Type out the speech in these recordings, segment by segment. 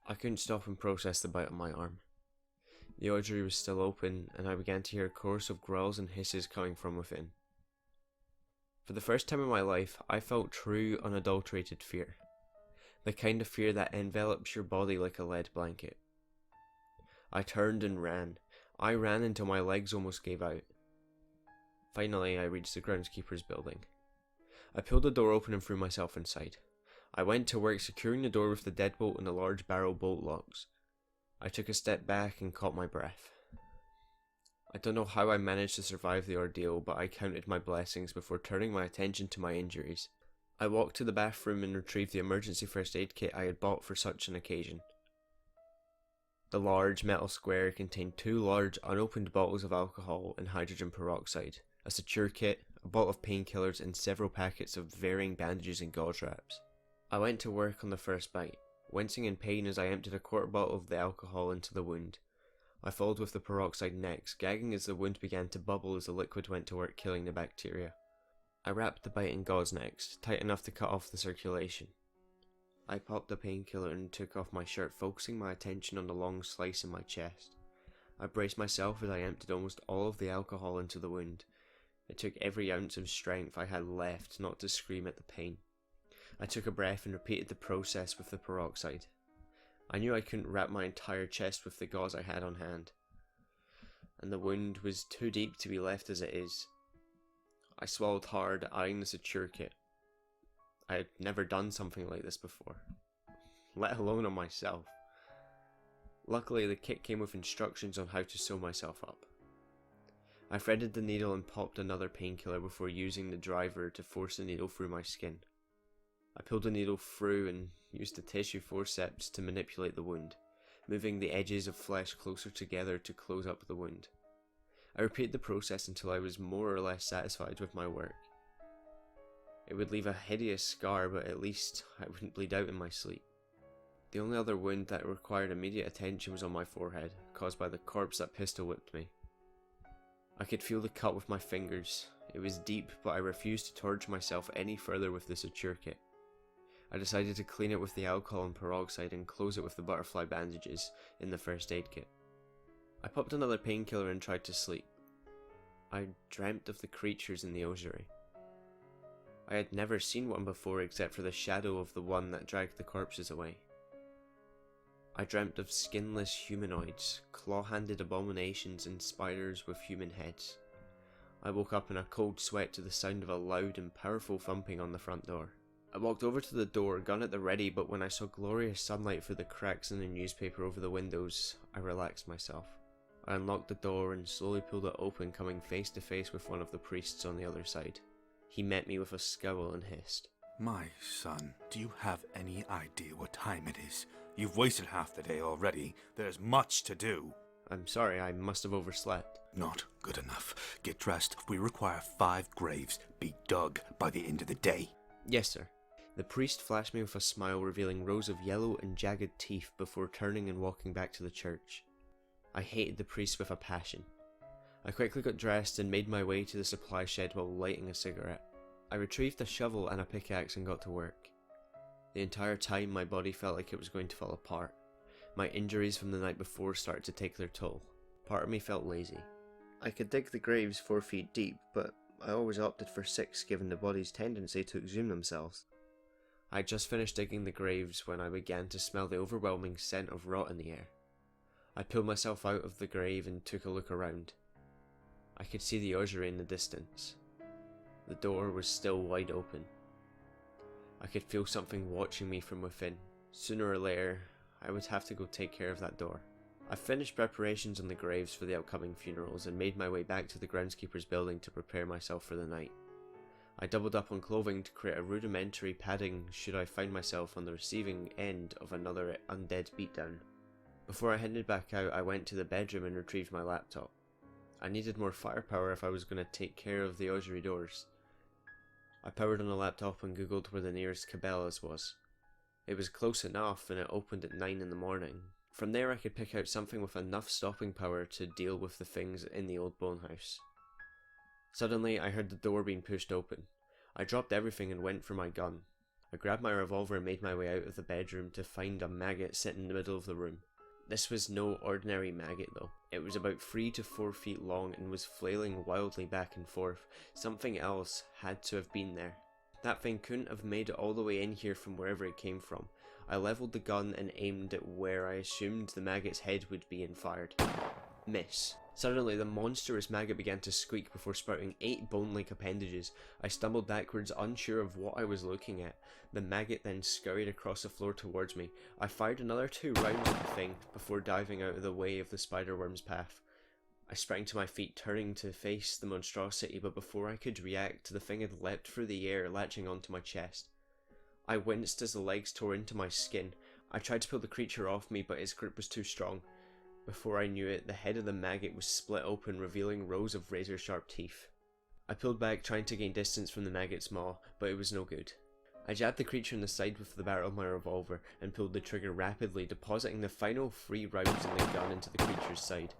I couldn't stop and process the bite on my arm. The orangery was still open, and I began to hear a chorus of growls and hisses coming from within. For the first time in my life, I felt true, unadulterated fear. The kind of fear that envelops your body like a lead blanket. I turned and ran. I ran until my legs almost gave out. Finally, I reached the groundskeeper's building. I pulled the door open and threw myself inside. I went to work securing the door with the deadbolt and the large barrel bolt locks. I took a step back and caught my breath. I don't know how I managed to survive the ordeal, but I counted my blessings before turning my attention to my injuries. I walked to the bathroom and retrieved the emergency first aid kit I had bought for such an occasion. The large metal square contained 2 large unopened bottles of alcohol and hydrogen peroxide, a suture kit, a bottle of painkillers, and several packets of varying bandages and gauze wraps. I went to work on the first bite, wincing in pain as I emptied a quarter bottle of the alcohol into the wound. I followed with the peroxide next, gagging as the wound began to bubble as the liquid went to work killing the bacteria. I wrapped the bite in gauze next, tight enough to cut off the circulation. I popped the painkiller and took off my shirt, focusing my attention on the long slice in my chest. I braced myself as I emptied almost all of the alcohol into the wound. It took every ounce of strength I had left not to scream at the pain. I took a breath and repeated the process with the peroxide. I knew I couldn't wrap my entire chest with the gauze I had on hand, and the wound was too deep to be left as it is. I swallowed hard, eyeing the suture kit. I had never done something like this before, let alone on myself. Luckily, the kit came with instructions on how to sew myself up. I threaded the needle and popped another painkiller before using the driver to force the needle through my skin. I pulled the needle through and used the tissue forceps to manipulate the wound, moving the edges of flesh closer together to close up the wound. I repeated the process until I was more or less satisfied with my work. It would leave a hideous scar, but at least I wouldn't bleed out in my sleep. The only other wound that required immediate attention was on my forehead, caused by the corpse that pistol whipped me. I could feel the cut with my fingers. It was deep, but I refused to torture myself any further with the suture kit. I decided to clean it with the alcohol and peroxide and close it with the butterfly bandages in the first aid kit. I popped another painkiller and tried to sleep. I dreamt of the creatures in the ossuary. I had never seen one before except for the shadow of the one that dragged the corpses away. I dreamt of skinless humanoids, claw-handed abominations and spiders with human heads. I woke up in a cold sweat to the sound of a loud and powerful thumping on the front door. I walked over to the door, gun at the ready, but when I saw glorious sunlight through the cracks in the newspaper over the windows, I relaxed myself. I unlocked the door and slowly pulled it open, coming face to face with one of the priests on the other side. He met me with a scowl and hissed, "My son, do you have any idea what time it is? You've wasted half the day already. There's much to do." "I'm sorry, I must have overslept." "Not good enough. Get dressed. We require 5 graves be dug by the end of the day." "Yes, sir." The priest flashed me with a smile, revealing rows of yellow and jagged teeth before turning and walking back to the church. I hated the priest with a passion. I quickly got dressed and made my way to the supply shed while lighting a cigarette. I retrieved a shovel and a pickaxe and got to work. The entire time my body felt like it was going to fall apart. My injuries from the night before started to take their toll. Part of me felt lazy. I could dig the graves 4 feet deep, but I always opted for 6 given the body's tendency to exhume themselves. I had just finished digging the graves when I began to smell the overwhelming scent of rot in the air. I pulled myself out of the grave and took a look around. I could see the ossuary in the distance. The door was still wide open. I could feel something watching me from within. Sooner or later, I would have to go take care of that door. I finished preparations on the graves for the upcoming funerals and made my way back to the groundskeeper's building to prepare myself for the night. I doubled up on clothing to create a rudimentary padding should I find myself on the receiving end of another undead beatdown. Before I headed back out, I went to the bedroom and retrieved my laptop. I needed more firepower if I was going to take care of the ossuary doors. I powered on the laptop and googled where the nearest Cabela's was. It was close enough and it opened at 9 in the morning. From there I could pick out something with enough stopping power to deal with the things in the old bone house. Suddenly I heard the door being pushed open. I dropped everything and went for my gun. I grabbed my revolver and made my way out of the bedroom to find a maggot sitting in the middle of the room. This was no ordinary maggot though. It was about 3 to 4 feet long and was flailing wildly back and forth. Something else had to have been there. That thing couldn't have made it all the way in here from wherever it came from. I levelled the gun and aimed it where I assumed the maggot's head would be and fired. Miss. Suddenly the monstrous maggot began to squeak before sprouting 8 bone-like appendages. I stumbled backwards, unsure of what I was looking at. The maggot then scurried across the floor towards me. I fired another 2 rounds at the thing before diving out of the way of the spider-worm's path. I sprang to my feet, turning to face the monstrosity, but before I could react, the thing had leapt through the air, latching onto my chest. I winced as the legs tore into my skin. I tried to pull the creature off me, but its grip was too strong. Before I knew it, the head of the maggot was split open, revealing rows of razor-sharp teeth. I pulled back, trying to gain distance from the maggot's maw, but it was no good. I jabbed the creature in the side with the barrel of my revolver and pulled the trigger rapidly, depositing the final 3 rounds in the gun into the creature's side.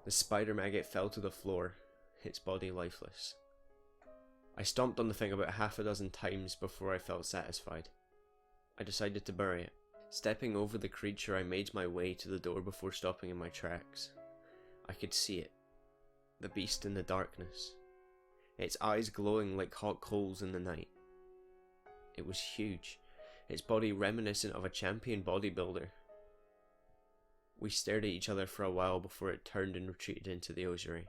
The spider maggot fell to the floor, its body lifeless. I stomped on the thing about 6 times before I felt satisfied. I decided to bury it. Stepping over the creature, I made my way to the door before stopping in my tracks. I could see it. The beast in the darkness. Its eyes glowing like hot coals in the night. It was huge, its body reminiscent of a champion bodybuilder. We stared at each other for a while before it turned and retreated into the ossuary.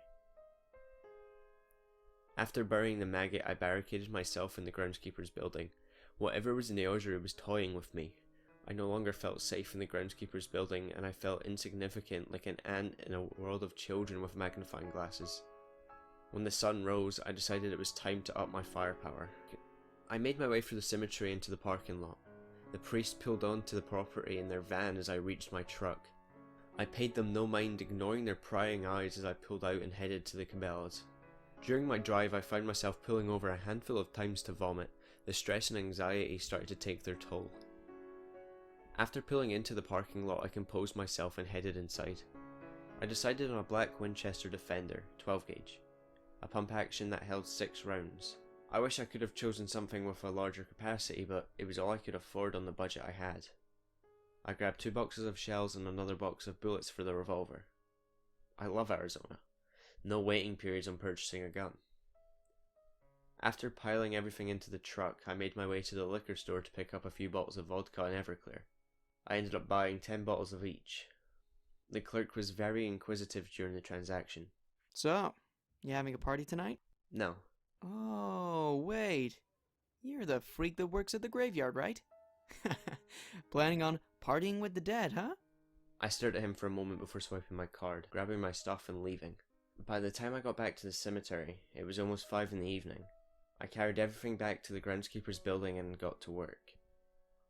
After burying the maggot, I barricaded myself in the groundskeeper's building. Whatever was in the ossuary was toying with me. I no longer felt safe in the groundskeeper's building, and I felt insignificant like an ant in a world of children with magnifying glasses. When the sun rose, I decided it was time to up my firepower. I made my way through the cemetery into the parking lot. The priest pulled onto the property in their van as I reached my truck. I paid them no mind, ignoring their prying eyes as I pulled out and headed to the Cabela's. During my drive, I found myself pulling over a handful of times to vomit. The stress and anxiety started to take their toll. After pulling into the parking lot, I composed myself and headed inside. I decided on a black Winchester Defender, 12 gauge, a pump action that held 6 rounds. I wish I could have chosen something with a larger capacity, but it was all I could afford on the budget I had. I grabbed 2 boxes of shells and another box of bullets for the revolver. I love Arizona. No waiting periods on purchasing a gun. After piling everything into the truck, I made my way to the liquor store to pick up a few bottles of vodka and Everclear. I ended up buying 10 bottles of each. The clerk was very inquisitive during the transaction. So, you having a party tonight? No. Oh, wait. You're the freak that works at the graveyard, right? Planning on partying with the dead, huh? I stared at him for a moment before swiping my card, grabbing my stuff and leaving. By the time I got back to the cemetery, it was almost 5 in the evening. I carried everything back to the groundskeeper's building and got to work.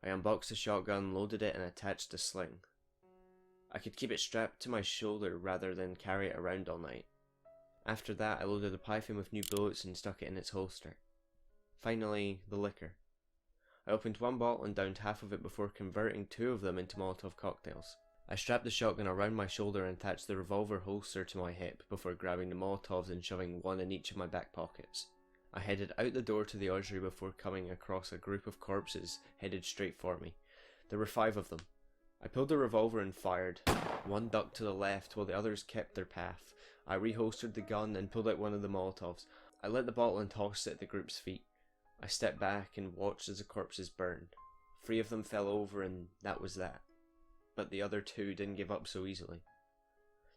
I unboxed the shotgun, loaded it, and attached a sling. I could keep it strapped to my shoulder rather than carry it around all night. After that, I loaded the python with new bullets and stuck it in its holster. Finally, the liquor. I opened 1 bottle and downed half of it before converting 2 of them into Molotov cocktails. I strapped the shotgun around my shoulder and attached the revolver holster to my hip before grabbing the Molotovs and shoving 1 in each of my back pockets. I headed out the door to the ossuary before coming across a group of corpses headed straight for me. There were 5 of them. I pulled the revolver and fired. 1 ducked to the left while the others kept their path. I reholstered the gun and pulled out 1 of the Molotovs. I lit the bottle and tossed it at the group's feet. I stepped back and watched as the corpses burned. 3 of them fell over and that was that. But the other 2 didn't give up so easily.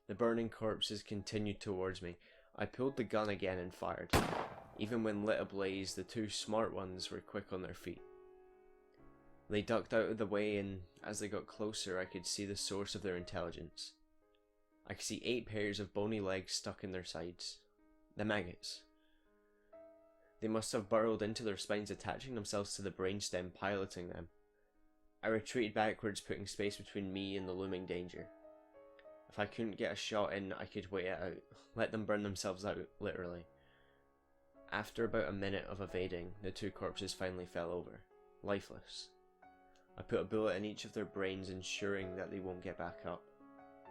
The burning corpses continued towards me. I pulled the gun again and fired. Even when lit ablaze, the 2 smart ones were quick on their feet. They ducked out of the way, and as they got closer I could see the source of their intelligence. I could see 8 pairs of bony legs stuck in their sides. The maggots. They must have burrowed into their spines, attaching themselves to the brainstem, piloting them. I retreated backwards, putting space between me and the looming danger. If I couldn't get a shot in, I could wait it out. Let them burn themselves out, literally. After about a minute of evading, the 2 corpses finally fell over, lifeless. I put a bullet in each of their brains, ensuring that they won't get back up.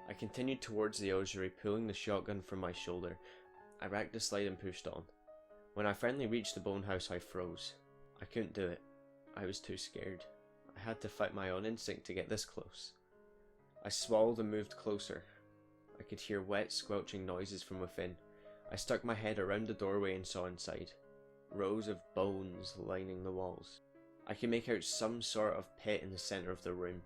I continued towards the ossuary, pulling the shotgun from my shoulder. I racked the slide and pushed on. When I finally reached the bone house, I froze. I couldn't do it. I was too scared. I had to fight my own instinct to get this close. I swallowed and moved closer. I could hear wet, squelching noises from within. I stuck my head around the doorway and saw inside. Rows of bones lining the walls. I could make out some sort of pit in the centre of the room.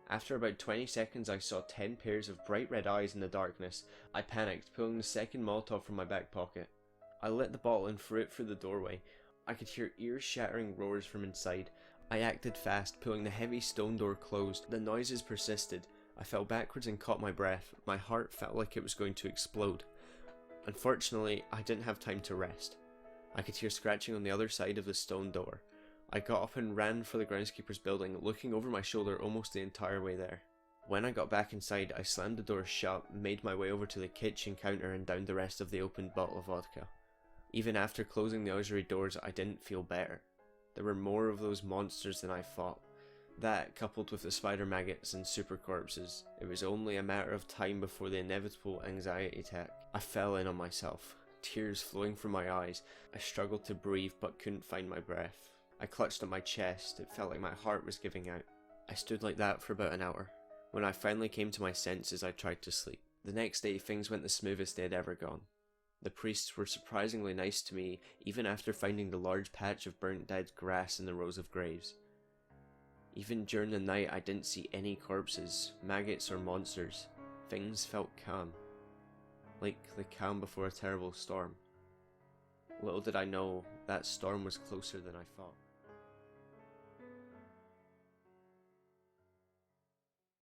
After about 20 seconds I saw 10 pairs of bright red eyes in the darkness. I panicked, pulling the second Molotov from my back pocket. I lit the bottle and threw it through the doorway. I could hear ear-shattering roars from inside. I acted fast, pulling the heavy stone door closed. The noises persisted. I fell backwards and caught my breath. My heart felt like it was going to explode. Unfortunately, I didn't have time to rest. I could hear scratching on the other side of the stone door. I got up and ran for the groundskeeper's building, looking over my shoulder almost the entire way there. When I got back inside, I slammed the door shut, made my way over to the kitchen counter and downed the rest of the opened bottle of vodka. Even after closing the auxiliary doors, I didn't feel better. There were more of those monsters than I thought. That, coupled with the spider maggots and super corpses, it was only a matter of time before the inevitable anxiety attack. I fell in on myself, tears flowing from my eyes. I struggled to breathe but couldn't find my breath. I clutched at my chest. It felt like my heart was giving out. I stood like that for about an hour. When I finally came to my senses, I tried to sleep. The next day, things went the smoothest they had ever gone. The priests were surprisingly nice to me, even after finding the large patch of burnt dead grass in the rows of graves. Even during the night, I didn't see any corpses, maggots or monsters. Things felt calm. Like the calm before a terrible storm. Little did I know, that storm was closer than I thought.